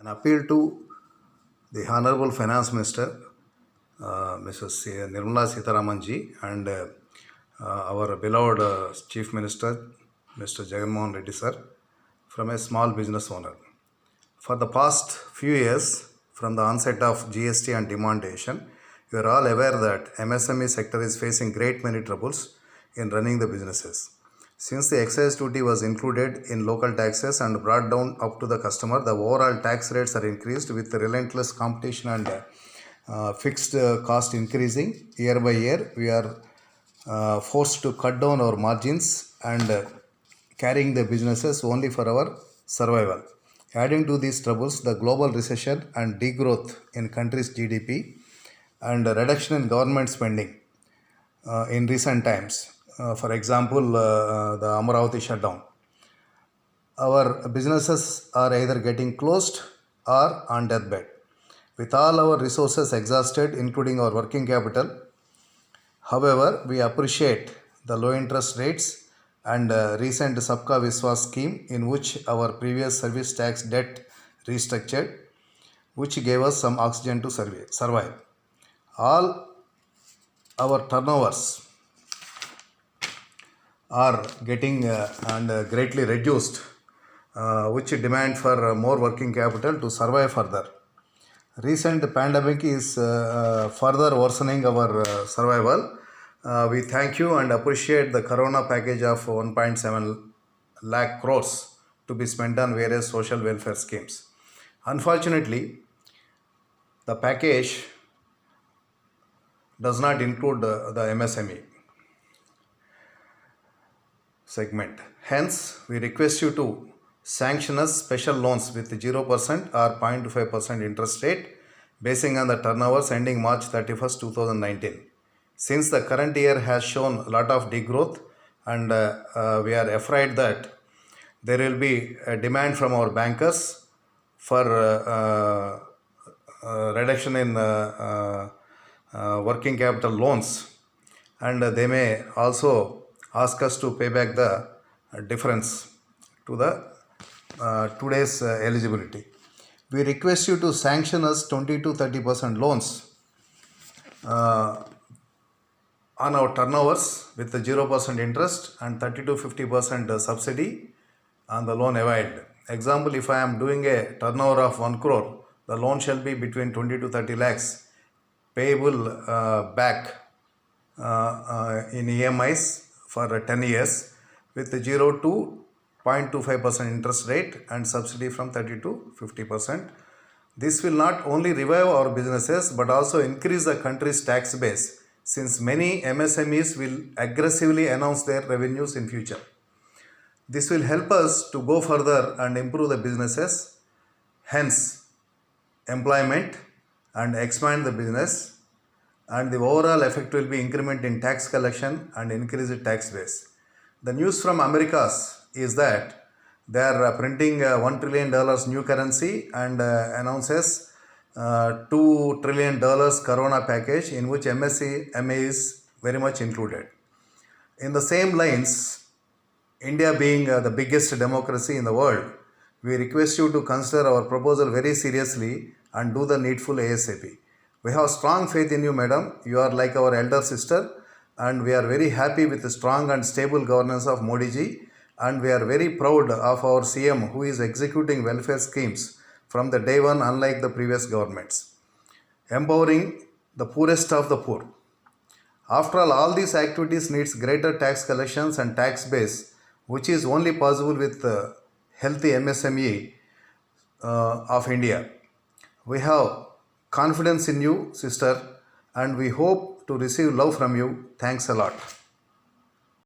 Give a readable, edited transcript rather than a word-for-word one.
an appeal to the Honorable Finance Minister, Mrs. Nirmala Sitharaman ji, and our beloved Chief Minister, Mr. Jagannath Reddy sir, from a small business owner. For the past few years, from the onset of GST and demonetization, you are all aware that MSME sector is facing great many troubles in running the businesses. Since the excise duty was included in local taxes and brought down up to the customer, the overall tax rates are increased with the relentless competition and fixed cost increasing year by year. We are forced to cut down our margins and carrying the businesses only for our survival. Adding to these troubles, the global recession and degrowth in country's GDP and a reduction in government spending in recent times. For example, the Amaravati shutdown. Our businesses are either getting closed or on deathbed. With all our resources exhausted, including our working capital, however, we appreciate the low interest rates and recent Sabka Viswas scheme, in which our previous service tax debt restructured, which gave us some oxygen to survive. All our turnovers are getting and greatly reduced, which demand for more working capital to survive further. Recent pandemic is further worsening our survival. We thank you and appreciate the Corona package of 1.7 lakh crores to be spent on various social welfare schemes. Unfortunately, the package does not include the MSME segment. Hence, we request you to sanction us special loans with 0% or 0.25% interest rate basing on the turnovers ending March 31st, 2019. Since the current year has shown a lot of degrowth and we are afraid that there will be a demand from our bankers for reduction in working capital loans, and they may also ask us to pay back the difference to the today's eligibility. We request you to sanction us 20 to 30% loans on our turnovers with the 0% interest and 30 to 50% subsidy on the loan availed. Example, if I am doing a turnover of 1 crore, the loan shall be between 20 to 30 lakhs payable back in EMIs for 10 years with 0 to 0.25% interest rate and subsidy from 30 to 50%. This will not only revive our businesses but also increase the country's tax base, since many MSMEs will aggressively announce their revenues in future. This will help us to go further and improve the businesses, hence employment, and expand the business, and the overall effect will be increment in tax collection and increased tax base. The news from Americas is that they are printing $1 trillion new currency and announces $2 trillion Corona package, in which MSME is very much included. In the same lines, India being the biggest democracy in the world, we request you to consider our proposal very seriously and do the needful ASAP. We have strong faith in you, madam. You are like our elder sister, and we are very happy with the strong and stable governance of Modi ji, and we are very proud of our CM, who is executing welfare schemes from the day one, unlike the previous governments, empowering the poorest of the poor. After all these activities needs greater tax collections and tax base, which is only possible with healthy MSME of India. We have confidence in you, sister, and we hope to receive love from you. Thanks a lot.